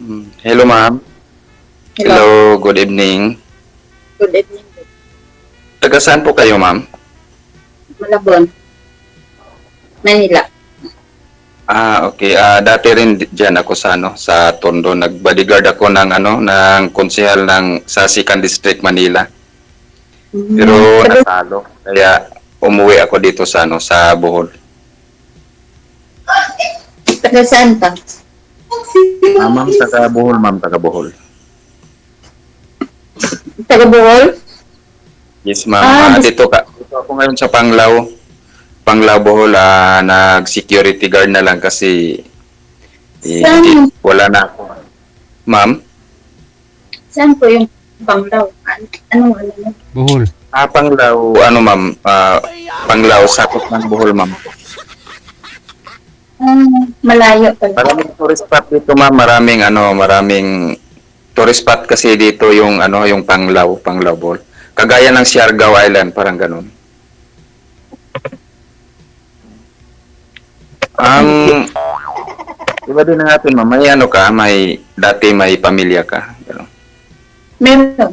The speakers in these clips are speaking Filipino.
Hello, ma'am. Hello, Hello, good evening. good evening. Taga saan po kayo, ma'am? Malabon, Manila. Okay. Dati rin diyan ako sa sa Tondo. Nag-bodyguard ako ng konsehal ng sa 2nd District Manila. Pero Taga, natalo. Kaya umuwi ako dito sa sa Bohol. taga saan ka? Ma'am, taga Bohol, ma'am, taga Bohol. Taga Bohol? Yes, ma'am. Ah, Dito ako ngayon sa Panglao. Panglao, Bohol. Nag-security guard na lang kasi saan, wala na ako. Ma'am? saan po yung Banglaw? Ano? Bohol. Panglao, ma'am, Panglao, sakop ng Bohol, ma'am. Malayo pala. Maraming tourist spot dito, ma'am. Maraming tourist spot kasi dito yung Panglao, Bohol. Kagaya ng Siargao Island, parang ganun. Iba din natin, ma'am. May dati may pamilya ka. Ganun. Meron.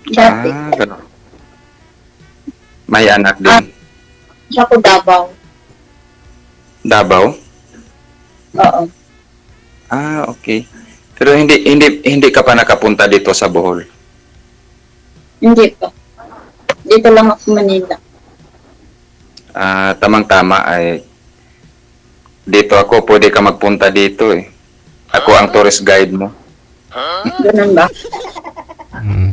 Dati. Ganun. May anak Ah, din. siya ko Davao. Davao? Oo. Okay. Pero hindi ka pa nakapunta dito sa Bohol. Hindi pa. Dito lang ako Manila. Tamang-tama ay dito ako, pwede ka magpunta dito eh. Ako ang tourist guide mo. Ganun ba?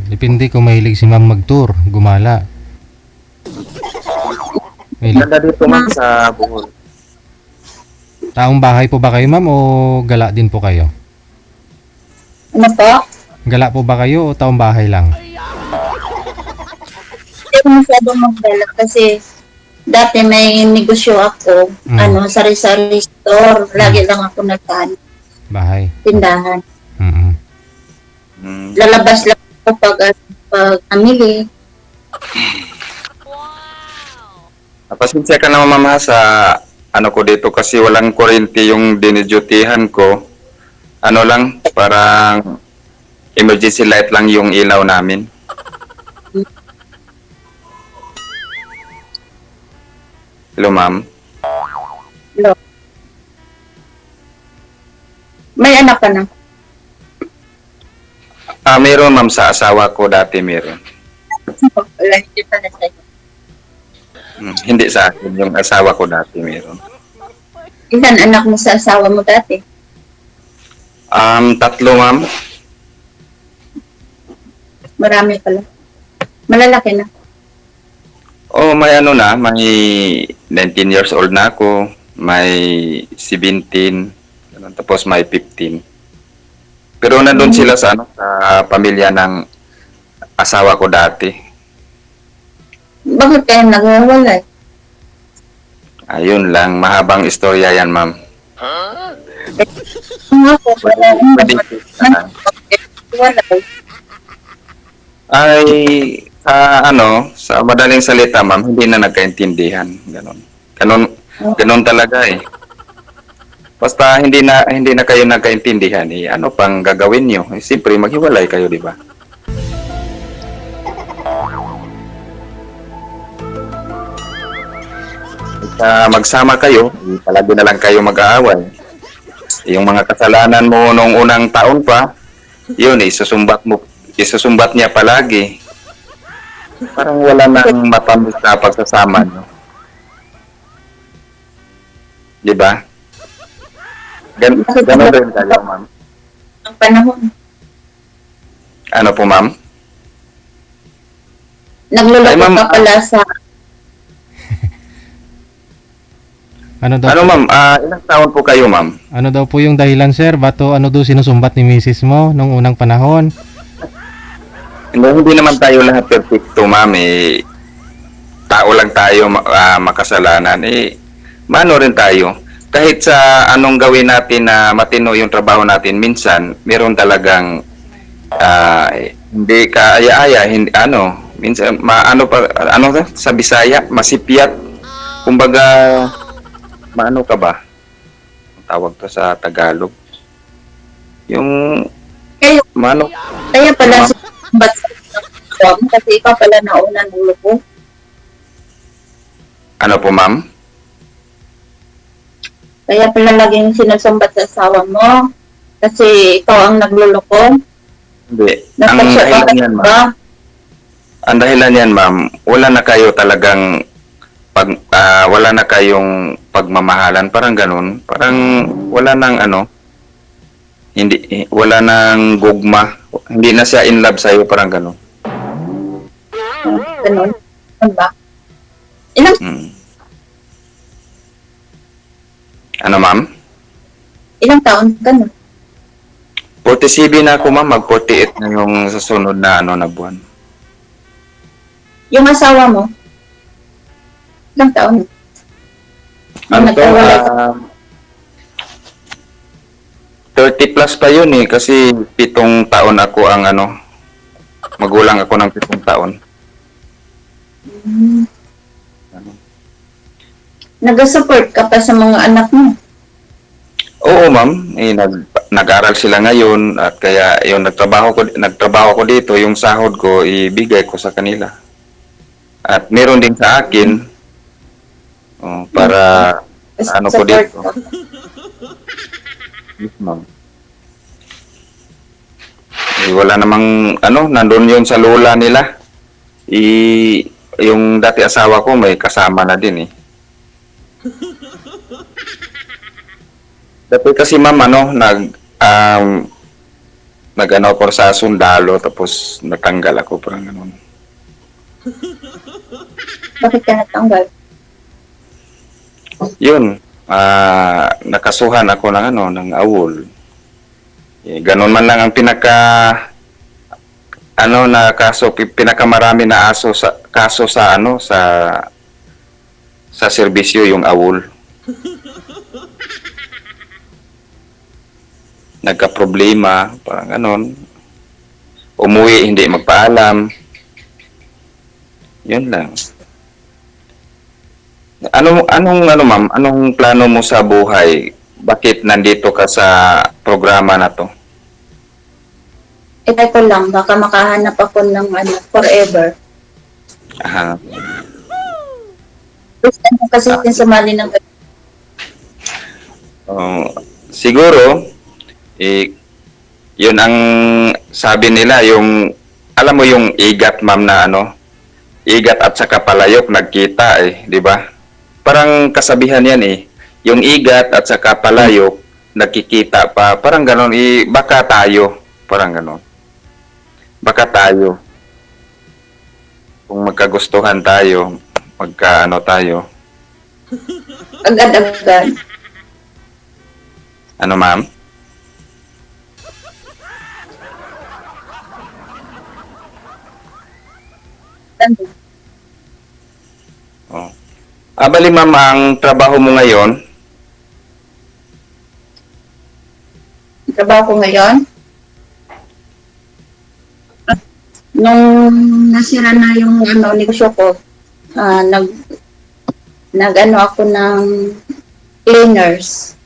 Depende kung mahilig si ma'am mag-tour, gumala. Mahilig. Ganda dito ma'am sa Bohol. Taong bahay po ba kayo ma'am o gala din po kayo? Ano po? Gala po ba kayo o taong bahay lang? Hindi ko masyadong magdala kasi dati may negosyo ako, sari-sari store. Lagi lang ako Bahay. tindahan. Mm-mm. Lalabas lang ako pag namili. Pasensya ka naman ma'am ha, sa ko dito kasi walang kuryente yung dinidutihan ko. Lang, parang emergency light lang yung ilaw namin. Hello ma'am. Hello. May anak ka na? Meron ma'am sa asawa ko dati meron. Wala, hindi pa na sa'yo. Hindi sa akin, yung asawa ko dati meron. Ilan anak mo sa asawa mo dati? 3 ma'am. Marami pala. Malalaki na. May may 19 years old na ako, may 17, tapos may 15. Pero nandun sila sa sa pamilya ng asawa ko dati. Bakit kayo nagwawalay? Ayun lang, mahabang istorya yan, ma'am. Nga po, wala Pwede, walay. ay, sa madaling salita, ma'am, hindi na nagkaintindihan. Ganon talaga eh. Basta hindi na kayo nagkaintindihan, ano pang gagawin nyo? Siyempre, maghiwalay kayo, di ba? Magsama kayo, palagi na lang kayo mag-aaway. Yung mga kasalanan mo nung unang taon pa, yun, isusumbat niya palagi. Parang wala nang matamis na pagsasama nyo. Di ba? Ganon rin kayo, ma'am. Ang panahon. Ano po, ma'am? Nagluloko Ay, ma'am, ka pala sa... Ano daw, ma'am? Ilang taon po kayo, ma'am? ano daw po yung dahilan sir? Bato ano daw sinusumbat ni misis mo nung unang panahon? Hindi naman tayo lahat perfecto, ma'am. Tao lang tayo makasalanan. Mano rin tayo. Kahit sa anong gawin natin na matino yung trabaho natin, minsan meron talagang hindi kaaya-aya, minsan sa Bisaya, masipyat. Kumbaga, maano ka ba? Ang tawag to sa Tagalog. Yung Kayo, mano, kaya pala ma'am, sumbat sa asawa mo kasi ikaw pala nauna ng loko. ano po ma'am? Kaya pala laging sinusumbat sa asawa mo kasi ikaw ang nagluloko. Hindi. Ang Nagpasya ka dahilan yan, ma'am. ba? Ang dahilan yan, ma'am, wala na kayo talagang wala na kayong pagmamahalan, parang ganun. Parang wala nang ano, hindi wala nang gugma. Hindi na siya in love sa'yo, parang ganun. Ganun. Ano ba? Ilang, Mm. Ano, ma'am? ilang taon ka na? 47 na ako, ma'am. Mag-48 na yung sa sunod na ano na buwan. Yung asawa mo? Ilang taon? Ano to? nagkawalay ka? 30 plus pa yun eh. Kasi 7 taon ako ang ano. Magulang ako ng 7 taon. Hmm. Nag-support ka pa sa mga anak mo. Oo, ma'am. Nag-aral sila ngayon at kaya yung nagtrabaho ko dito, yung sahod ko ibigay ko sa kanila. At meron din sa akin para ano ko Support dito. ka. Yes, ma'am. Wala namang ano, nandun yun sa lola nila. Yung dati asawa ko may kasama na din eh. Dati kasi ma'am ano, nag-ano ako sa sundalo tapos natanggal ako parang ganun. Bakit ka natanggal? Yun, nakasuhan ako ng ano, ng awol. Ganun man lang ang na pinakamarami na kaso sa ano sa serbisyo yung awol. Nagka-problema, parang ganon. Umuwi, hindi magpaalam. Yun lang. Ma'am? Anong plano mo sa buhay? Bakit nandito ka sa programa na to? Ito lang, baka makahanap ako ng ano, forever. Aha. Gusto mo kasi sumali ng Siguro, yun ang sabi nila, alam mo yung igat, ma'am, na ano, igat at saka palayok nagkita eh, di ba? Parang kasabihan yan eh. Yung igat at saka palayok nagkikita pa, parang ganon, baka tayo, parang ganon. Baka tayo. Kung magkagustuhan tayo, magkaano tayo. agad-agad. Ano, ma'am? Oh. Bali, ma'am, ang trabaho mo ngayon, Trabaho ko ngayon. Nung nasira na yung ano, negosyo ko, nag ako ng cleaners.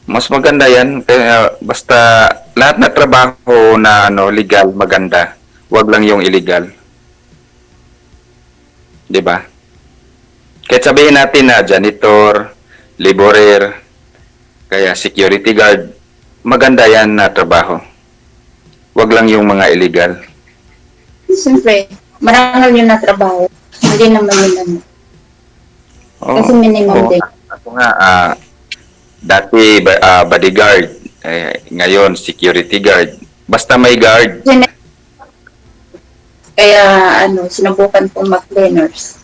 mas maganda yan. Kaya basta lahat na trabaho na ano, legal, maganda. Huwag lang yung illegal. 'Di ba? Kahit sabihin natin na janitor, laborer, kaya security guard, maganda yan na trabaho. Huwag lang yung mga illegal. Siyempre, marangal yun na trabaho. Hindi naman yun ano. Kasi minimum Oo. din. Ako nga, dati bodyguard, ngayon security guard. Basta may guard. Kaya ano, sinubukan kong mag-cleaners.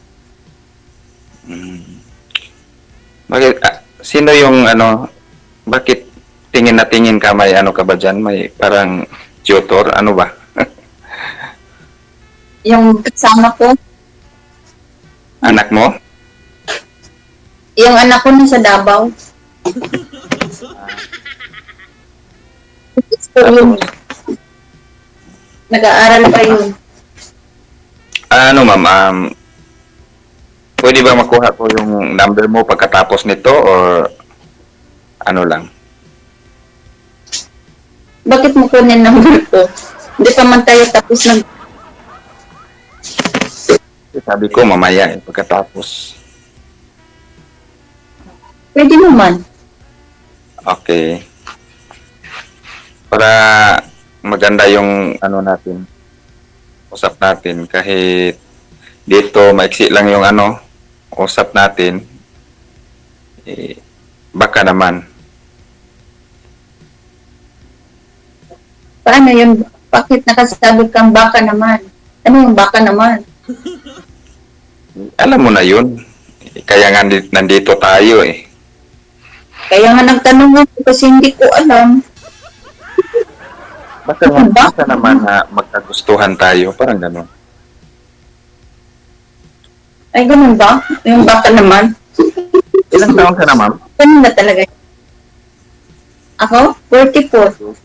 Bakit, sino yung ano, bakit tingin na tingin ka, may ano ka ba dyan? May parang tutor, ano ba? Yung kasama ko, Anak mo? yung anak ko nasa Davao. Yun, nag-aaral pa yun. Ano ma'am, pwede ba makuha ko yung number mo pagkatapos nito or ano lang. Bakit mo kunin number ko? Hindi pa man tayo tapos ng... Sabi ko mamaya pagkatapos. Pwede naman. Okay. Para maganda yung ano natin, usap natin kahit dito maiksi lang yung ano, usap natin. Baka naman. Paano yun? Bakit nakasabi kang baka naman? Ano yung baka naman? Alam mo na yun. Kaya nga nandito tayo eh. Kaya nga nagtanong ako kasi hindi ko alam. Baka naman na magkagustuhan tayo, parang gano'n. Ay, ganun ba? Yung baka naman? Ilang taon ka na, ma'am? Ganun na talaga. Ako? 44.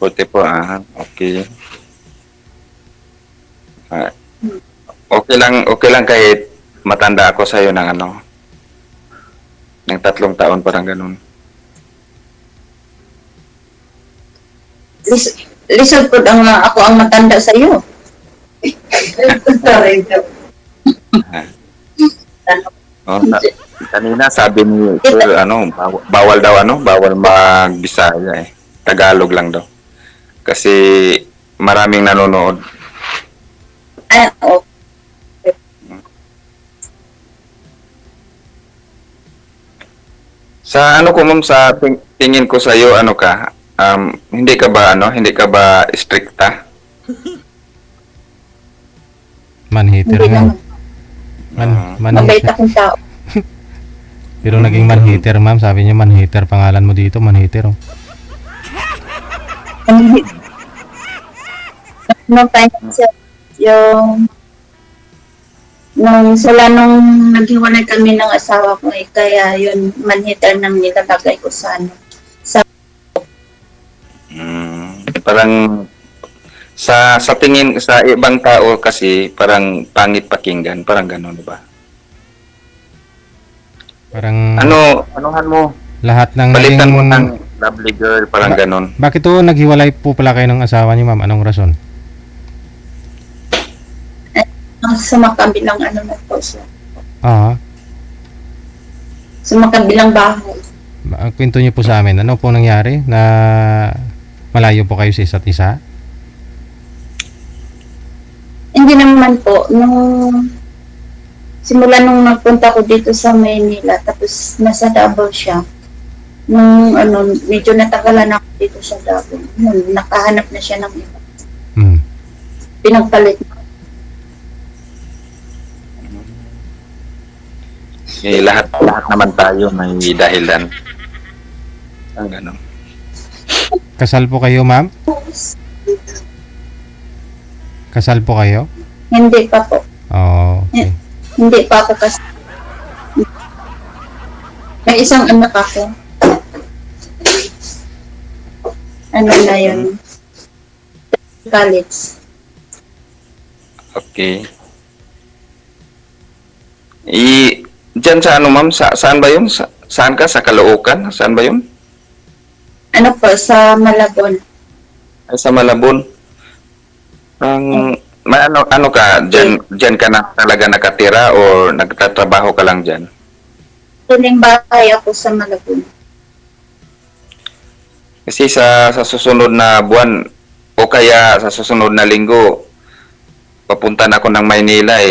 Puti po, okay. Okay lang kahit matanda ako sa'yo ng ano, ng 3 taon, parang ganun. Lisod ko ang ako ang matanda sa iyo. Oh, kanina sabi ni Sir, ano, bawal daw ano, bawal mag-Bisaya eh. Tagalog lang daw. Kasi maraming nanonood. Ay, oh. Sa ano ko ma'am, sa tingin ko sa iyo, ano ka, hindi ka ba stricta? Man-hater Hindi ma'am. naman. Mabait Man-hater. akong tao. Pero naging man-hater ma'am. Sabi niya man-hater. Pangalan mo dito, man-hater. Oh. Nung time kasi yung nung sila nung naghiwalay kami ng asawa ko kaya yun manhitter nang nilalagay ko sa ano. Parang sa tingin sa ibang tao kasi parang pangit pakinggan, parang gano'n, di ba? Parang Anuhan mo? lahat ng Palitan mo naging... ng lovely girl, parang gano'n. Bakit to naghiwalay po pala kayo ng asawa niyo ma'am? Anong rason? Sa makabilang ano na po siya. Ah, Sa makabilang bahay. kwento niyo po sa amin. Ano po nangyari na malayo po kayo sa isa't isa? Hindi naman po nung simula nung nagpunta ko dito sa Maynila tapos nasa Davao siya. Nung ano medyo natagalan ako dito sa Davao. Yun, nakahanap na siya ng iba. Hmm. Pinagpalit. Lahat naman tayo may dahilan. Ang gano'n. Kasal po kayo ma'am? Kasal po kayo? Hindi pa po. Oh, okay. Hindi pa ako kasi. May isang anak ako. Ano na yun? College. Okay. Diyan sa ano ma'am, saan ba yun? Saan ka? Sa Caloocan? Saan ba yun? Ano po, sa Malabon. Ay, sa Malabon. May ano ka, diyan ka na talaga nakatira o nagtatrabaho ka lang diyan? Tuling bahay ako sa Malabon. Kasi sa susunod na buwan o kaya sa susunod na linggo, papunta na ako ng Maynila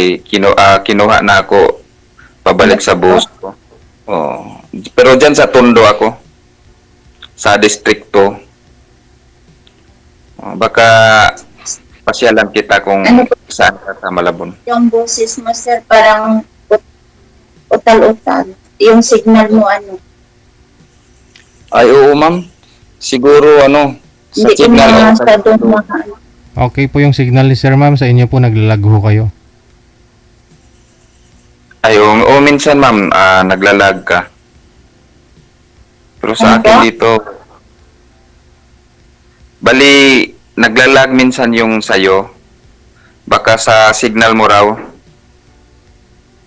kinuha na ako pabalik sa bus ko. Oh. Pero diyan sa Tondo ako. Sa distrikto. Baka pasyalan kita kung Ano po? saan ka sa Malabon. Yung boses mo, sir, parang utal-utal. Yung signal mo, ano. Ay, oo ma'am. Siguro sa Hindi ko signal na sa sa doon mga ano. Okay po yung signal ni sir ma'am. Sa inyo po naglalagho kayo. Ay, minsan ma'am, naglalag ka. Pero sa Ano akin ba? dito, bali, naglalag minsan yung sayo. Baka sa signal mo raw,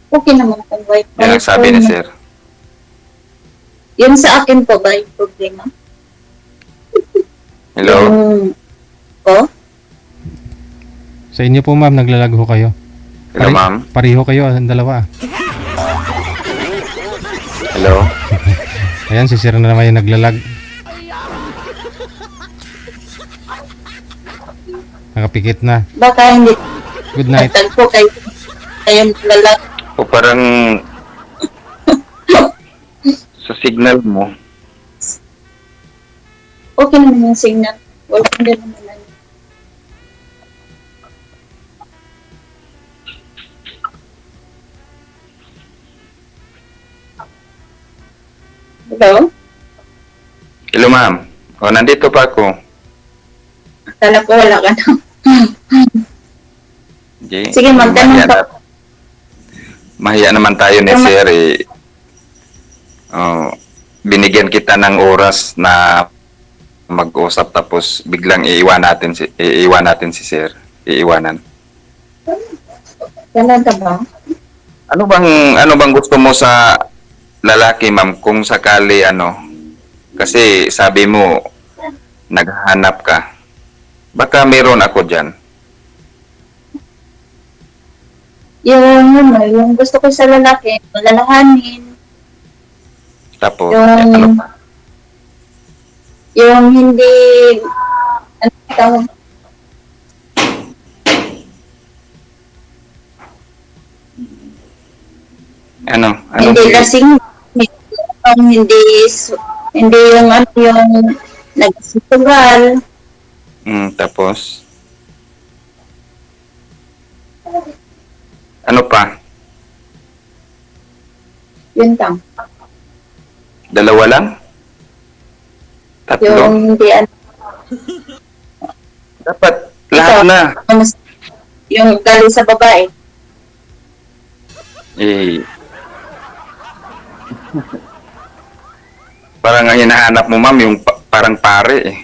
Okay naman kung wifi. yan ang sabi ni sir. Yun sa akin po ba yung problema? Hello? Yung, po? Sa inyo po ma'am, naglalag ho kayo. Hello, ma'am? Pareho kayo, ang dalawa. Hello? Ayan, si sir na naman yung naglalag. Nakapikit na. Baka hindi Good night. po kayo kayong lalag. O parang sa signal mo, Okay naman yung signal. Working din naman ano. Hello? hello, ma'am. O, nandito pa ako. Akala ko wala ka na. Jay, Sige, magtanong mahiya pa. na- Mahiya naman tayo ni Tama. sir eh. Oh, binigyan kita ng oras na mag-usap tapos biglang iiwan natin si sir. Iiwanan. Talaga ba? Ano bang gusto mo sa lalaki, ma'am, kung sakali kasi sabi mo naghahanap ka. Baka meron ako diyan. Yung gusto ko sa lalaki, lalahanin. Tapos Yung- ano pa? Yung hindi, ano tawag? Ano Hindi ba? lasing, hindi yung ano yung nagsisugal. Tapos ano pa? Yun lang. Dalawa lang? Tatlo? Yung hindi ano, Dapat lahat Ito. na. yung galing sa babae. Eh, parang ang hinahanap mo, ma'am, yung parang pare eh.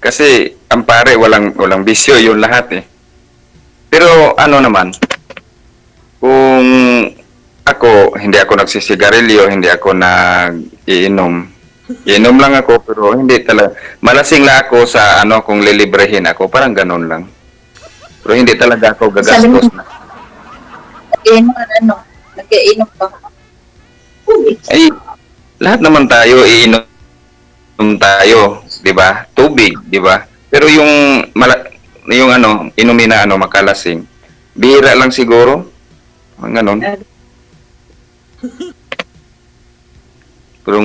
Kasi ang pare walang bisyo yung lahat eh. Pero ano naman, kung hindi ako nagsisigarilyo, hindi ako nag-iinom. Iinom lang ako pero hindi talaga. Malasing lang ako sa kung lilibrehin ako, parang ganun lang. Pero hindi talaga ako gagastos na. Nag-iinom ka. Tubig. Ay, lahat naman tayo iinom tayo, 'di ba? Tubig, 'di ba? Pero yung inumin na makalasing. Bihira lang siguro. Ang ganon. Pero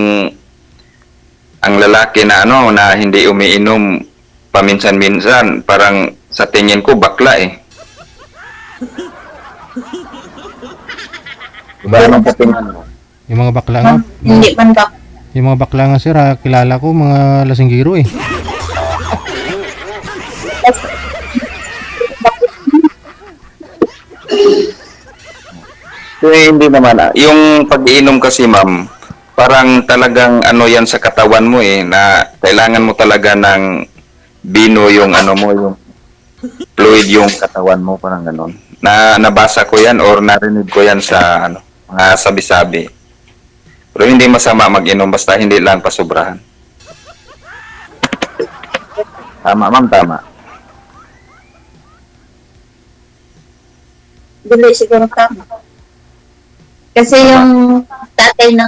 ang lalaki na na hindi umiinom paminsan-minsan, parang sa tingin ko bakla eh. Diba anong katingin mo? Yung mga bakla nga, Hindi man ba? yung mga bakla nga sir, kilala ko, mga lasinggiro eh. Hindi naman. Yung pag-iinom kasi, ma'am, parang talagang yan sa katawan mo eh, na kailangan mo talaga ng bino yung yung fluid yung katawan mo, parang ganon. Nabasa ko yan or narinig ko yan sa mga sabi-sabi. Pero hindi masama mag-inom basta hindi lang pasobrahan. Tama, ma'am, tama. Dili siguro tama. Kasi yung tatay ng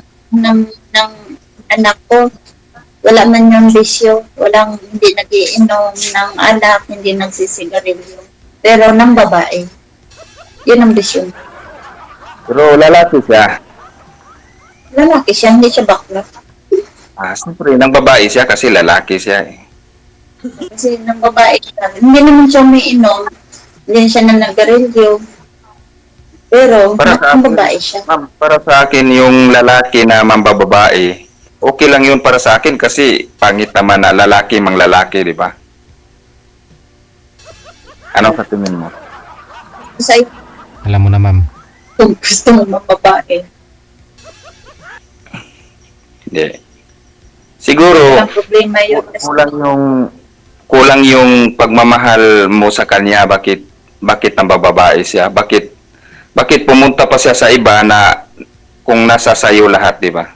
anak ko, wala man yung bisyo, hindi nagiinom ng alak, hindi nagsisigarilyo. Pero ng babae, yun ang bisyo. Pero lalaki siya. Lalaki siya, hindi siya bakla. Siyempre, ng babae siya kasi lalaki siya eh. Kasi ng babae siya, hindi naman siya umiinom, hindi siya nanagarilyo. Pero, Para sa ng akin, babae siya. ma'am, para sa akin yung lalaki na mambababae, okay lang yun para sa akin kasi pangit naman na lalaki mang lalaki, di ba? Anong sa tingin mo? Sa Alam mo na ma'am. kung gusto mo mga babae, Hindi. Siguro, walang problema yun. Kasi kulang yung pagmamahal mo sa kanya. Bakit nambababae siya? Bakit pumunta pa siya sa iba na kung nasa sayo lahat, di ba?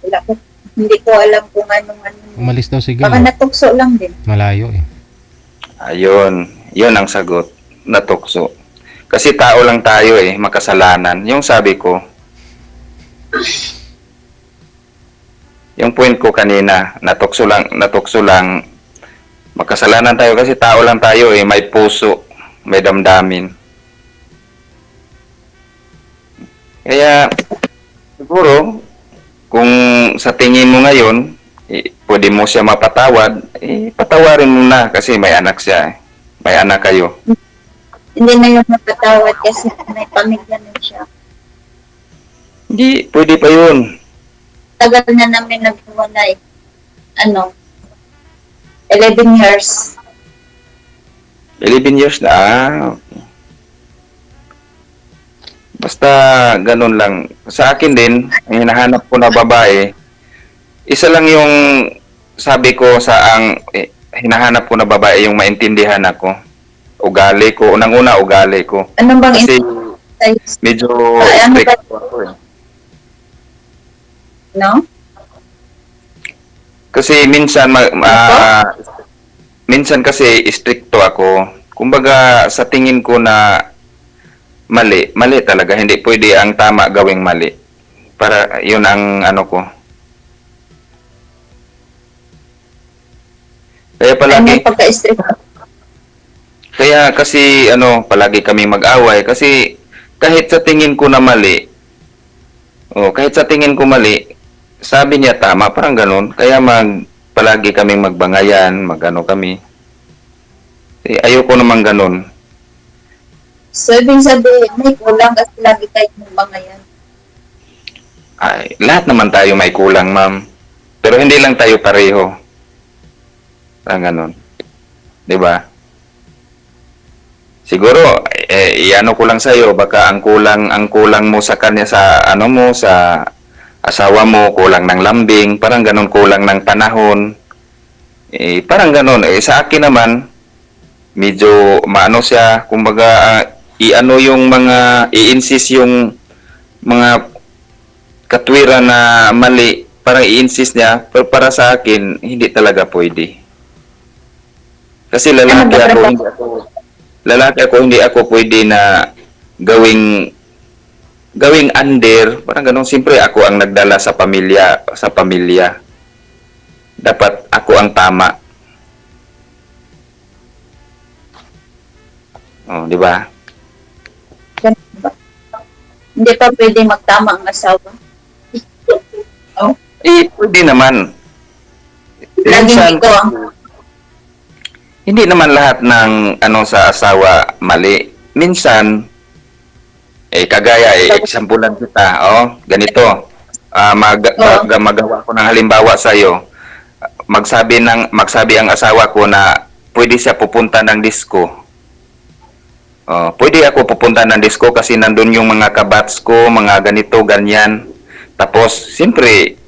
Wala ko, hindi ko alam kung anong. Umalis daw si Baka Gil. natukso lang din. Malayo eh. Ayun, yun ang sagot. Natukso. Kasi tao lang tayo eh, makasalanan. Yung sabi ko, yung point ko kanina, natukso lang, makasalanan tayo kasi tao lang tayo eh, may puso, may damdamin. Kaya, siguro, kung sa tingin mo ngayon, pwede mo siya mapatawad, patawarin mo na kasi may anak siya eh. May anak kayo. Hindi na yung mapatawad kasi may pamilya na siya. Hindi, pwede pa yun. Tagal na namin naghiwalay. 11 years. 11 years na. Okay. Basta ganun lang. Sa akin din, ang hinahanap ko na babae, isa lang yung sabi ko hinahanap ko na babae yung maintindihan ako. Ugali ko. Unang-una, ugali ko. Ano bang Kasi sa'yo? medyo Ano ba? strict ako eh. No? Kasi minsan, minsan kasi stricto ako. Kumbaga, sa tingin ko na mali talaga. Hindi pwede ang tama gawing mali. Para, yun ang ano ko. Kaya Ano palagi, yung pagka-strict? kaya kasi palagi kami mag-away kasi kahit sa tingin ko na mali, kahit sa tingin ko mali, sabi niya tama, parang ganun. Kaya palagi kaming magbangayan, kami. Ayoko naman ganun. So, ibig sabihin, may kulang kasi lagi kayo magbangayan. Ay, lahat naman tayo may kulang, ma'am. Pero hindi lang tayo pareho. Parang ganun. 'Di ba? Siguro, iano ko lang sa'yo, baka ang kulang mo sa kanya sa sa asawa mo, kulang ng lambing, parang ganun, kulang ng panahon. Parang ganun. Sa akin naman, medyo maano siya, kumbaga, i-insist yung mga katwiran na mali, parang i-insist niya, pero para sa akin, hindi talaga pwede. Kasi lalaki ako, hindi ako pwede na gawing under, parang ganun. Siyempre ako ang nagdala sa pamilya. Dapat ako ang tama. Oh, di ba? Ganun ba? Hindi pa pwede magtama ang asawa. Pwede naman. Laging ikaw ang Hindi naman lahat ng sa asawa mali. Minsan, kagaya, exampulan kita, ganito, magawa ko ng halimbawa sa'yo, magsabi ang asawa ko na pwede siya pupunta ng disco. Pwede ako pupunta ng disco kasi nandun yung mga kabats ko, mga ganito, ganyan. Tapos, siyempre,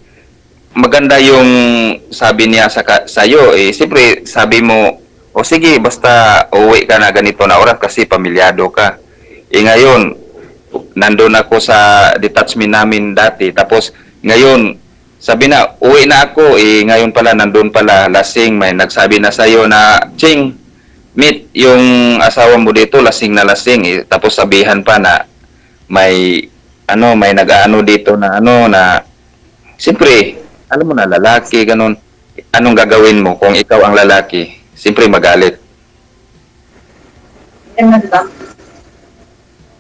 maganda yung sabi niya sa'yo, siyempre, sabi mo, o sige, basta uwi ka na ganito na oras kasi pamilyado ka. Ngayon, nandun ako sa detachment namin dati. Tapos, ngayon, sabi na, uwi na ako. Ngayon pala, nandun pala, lasing. May nagsabi na sa'yo na, Ching, meet yung asawa mo dito, lasing na lasing. Tapos sabihan pa na, may nag-aano dito na siyempre, alam mo na, lalaki, ganun. Anong gagawin mo kung ikaw ang lalaki? Siyempre magalit. ganun ba?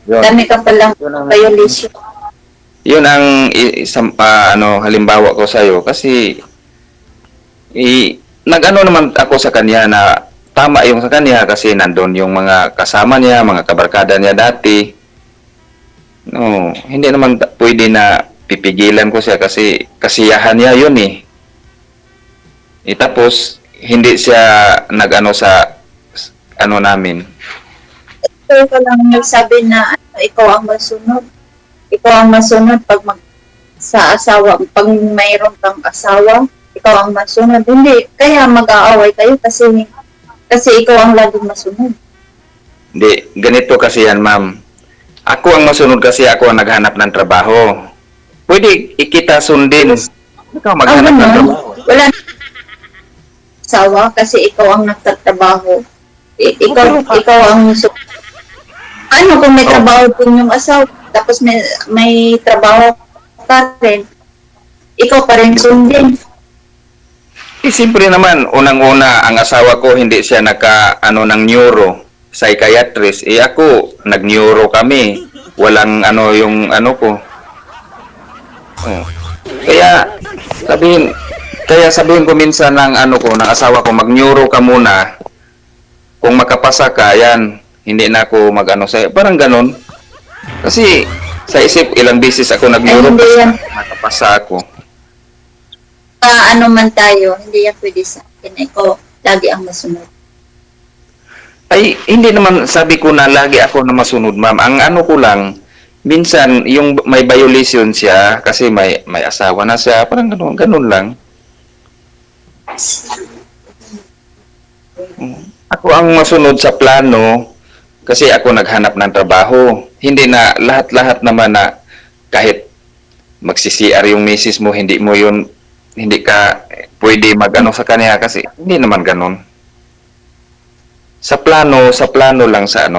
Yun. Dami ka palang violation. Yun ang isang halimbawa ko sa iyo kasi nag-ano naman ako sa kanya na tama yung sa kanya kasi nandun yung mga kasama niya, mga kabarkada niya dati. No, hindi naman pwede na pipigilan ko siya kasi kasiyahan niya yun eh. Tapos hindi siya nag-ano sa namin. Ikaw ka lang nagsabi na ikaw ang masunod. Ikaw ang masunod sa asawa. Pag mayroon kang asawa, ikaw ang masunod. Hindi, kaya mag-aaway kayo kasi ikaw ang laging masunod. Hindi, ganito kasi yan, ma'am. Ako ang masunod kasi ako ang naghanap ng trabaho. Pwede ikita sundin. Ikaw maghanap ng ganun. trabaho. Wala na asawa kasi ikaw ang nagtatrabaho. Ikaw ang ano kung may Oh. trabaho din yung asawa, tapos may trabaho ka rin, ikaw pa rin sundin. Siyempre naman, unang-una, ang asawa ko hindi siya ng neuro, psychiatrist. Ako, nag-neuro kami. Walang yung ko. Oh. Kaya, sabihin ko minsan ng ng asawa ko, mag-neuro ka muna. Kung makapasa ka, yan, hindi na ako sa'yo. Parang ganun. Kasi, sa isip, ilang beses ako Ay, nag-neuro, hindi yan. nakapasa ako. Ano man tayo, hindi yan pwede sa akin. Ikaw, lagi ang masunod. Ay, hindi naman sabi ko na lagi ako na masunod, ma'am. Ang ko lang, minsan yung may violation siya kasi may asawa na siya, parang ganun lang. Ako ang masunod sa plano kasi ako naghanap ng trabaho. Hindi na lahat-lahat naman na kahit magsi-CR yung misis mo, hindi ka pwede sa kanya kasi hindi naman ganun. Sa plano lang sa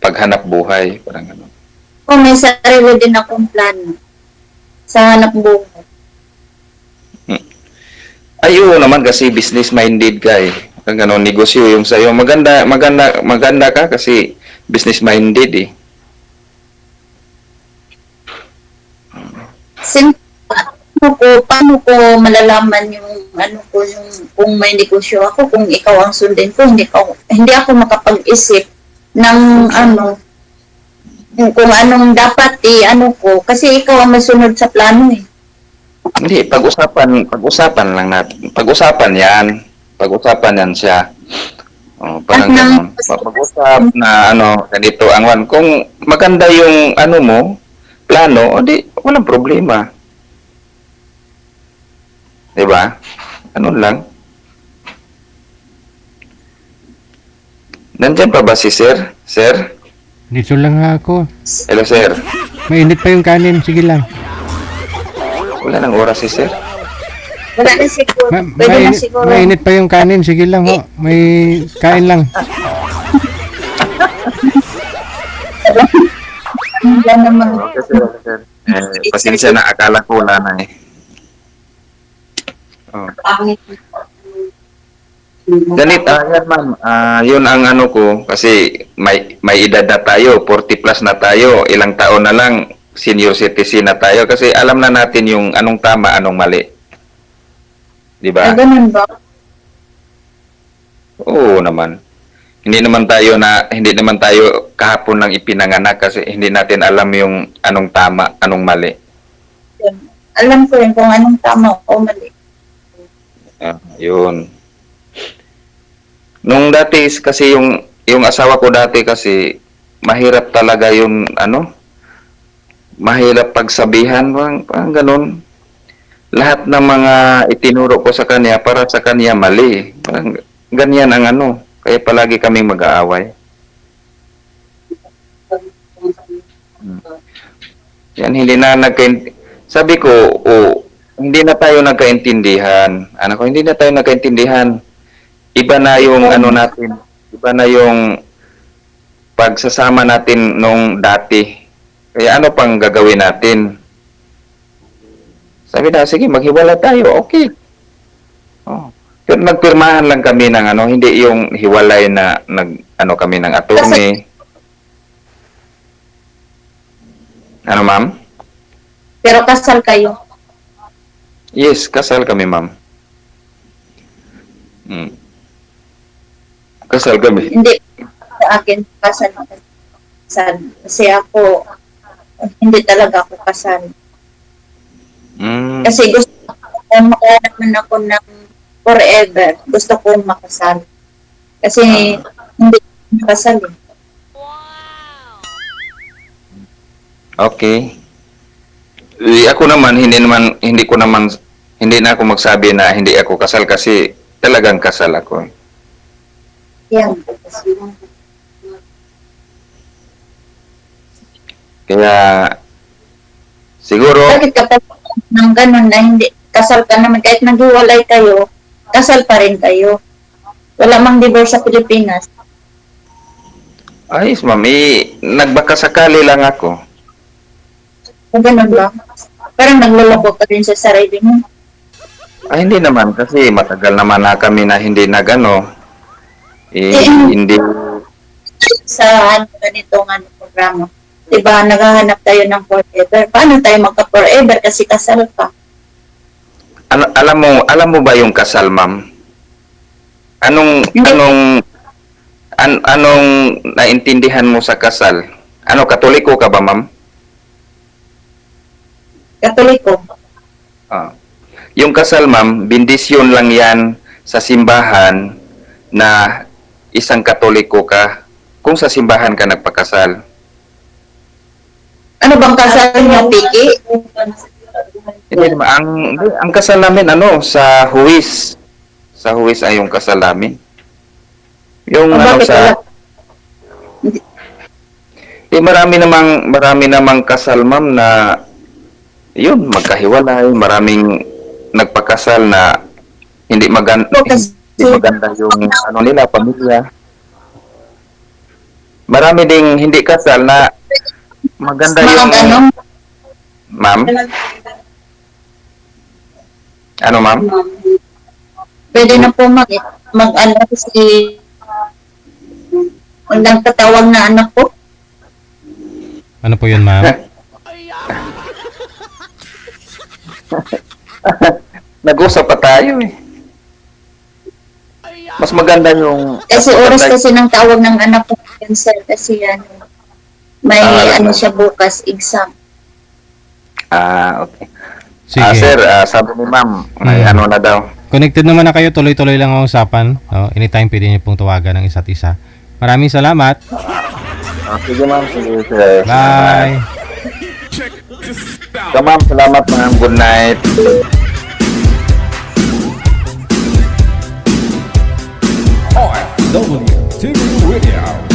paghanap buhay, parang ganun. Kung may sarili din akong plano sa hanap buhay. Ayun naman kasi business-minded ka eh. Parang ganun, negosyo yung sa'yo. Maganda ka kasi business-minded eh. Paano ko malalaman yung kung may negosyo ako, kung ikaw ang sundin ko, hindi ako makapag-isip ng kung anong dapat ko, kasi ikaw ang masunod sa plano eh. Hindi, pag-usapan lang natin. Pag-usapan yan siya. Oh, parang ganun. Pag-usap na ganito ang one. Kung maganda yung mo, plano, o di, walang problema. Diba? Ganun lang. Nandyan pa ba si Sir? Sir? Dito lang ako. Hello, Sir. Mainit pa yung kanin. Sige lang. Wala nang oras si Sir. Wala na siguro. Pwede na siguro. Mainit pa yung kanin. Sige lang ho. May kain lang. Wala naman. Okay, Sir. Pasensya na. Akala ko wala na eh. Oh. Pangit. Ganit, yan ma'am. Yun ang ko kasi may edad na tayo, 40 plus na tayo, ilang taon na lang senior citizen na tayo kasi alam na natin yung anong tama, anong mali. 'Di ba? Ganun ba? Oo naman. Hindi naman tayo kahapon lang ipinanganak kasi hindi natin alam yung anong tama, anong mali. Alam ko rin kung anong tama o mali. Yun. Nung dati kasi yung asawa ko dati kasi mahirap talaga yung mahirap pagsabihan, parang ganun. Lahat ng mga itinuro ko sa kanya para sa kanya mali. Parang ganyan ang kaya palagi kaming mag-aaway. Yan sabi ko, hindi na tayo nagkaintindihan. Anak ko, hindi na tayo nagkaintindihan. Iba na yung natin. Iba na yung pagsasama natin nung dati. Kaya ano pang gagawin natin? Sabi na, sige, maghiwalay tayo. Okay. Oh. Pero nagpirmahan lang kami ng hindi yung hiwalay na kami ng attorney. Ano, ma'am? Pero kasal kayo. Yes, kasal kami, ma'am. Kasal kami. Hindi sa akin kasal. Kasi ako, hindi talaga ako kasal. Kasi gusto ko naman ako ng forever. Gusto ko makasal. Kasi hindi ako kasal eh. Okay. Ako naman hindi na ako magsabi na hindi ako kasal kasi talagang kasal ako. Yan. Kaya siguro Bakit kapag ng ganun na hindi, kasal ka naman, kahit naghiwalay kayo, kasal pa rin kayo. Wala mang divorce sa Pilipinas. ayos ma'am, nagbakasakali lang ako. O ganun ba? Parang nagluloko ka rin sa sarili mo. Ay, hindi naman kasi matagal naman na kami na hindi nagano. Hindi Sa ganitong programa. Diba, naghahanap tayo ng forever. Paano tayo magka-forever kasi kasal ka? alam mo ba yung kasal, ma'am? Anong Hindi. anong naintindihan mo sa kasal? Ano, Katoliko ka ba, ma'am? Katoliko. Ah. Yung kasal, ma'am, bendisyon lang yan sa simbahan na isang Katoliko ka kung sa simbahan ka nagpakasal. Ano bang kasal niyo, Piki? Hindi naman, ang kasal namin, sa huwis. Sa huwis ay yung kasal namin. Yung Bakit wala? marami namang kasal, ma'am, na yun, magkahiwalay, maraming nagpakasal na hindi maganda, Kasi- hindi maganda yung nila, pamilya. Marami ding hindi kasal na maganda yung, Mga ano? ma'am. Ano, ma'am? Pwede na po mag-ano si ang tatawag na anak ko. Ano po yun, ma'am? Nag-usap pa tayo eh. Mas maganda yung Kasi mas oras maganda- kasi ng tawag ng anak ko cancel kasi may Ah, siya bukas exam. Okay. Sige. Sir, sabi ni ma'am, may Hmm. ano na daw. Connected naman na kayo, tuloy-tuloy lang ang usapan. Anytime pwede niyo pong tawagan ng isa't isa. Maraming salamat. Sige ma'am, sige sir. Bye. So ma'am, salamat ma'am. Good night. OFW TV Radio.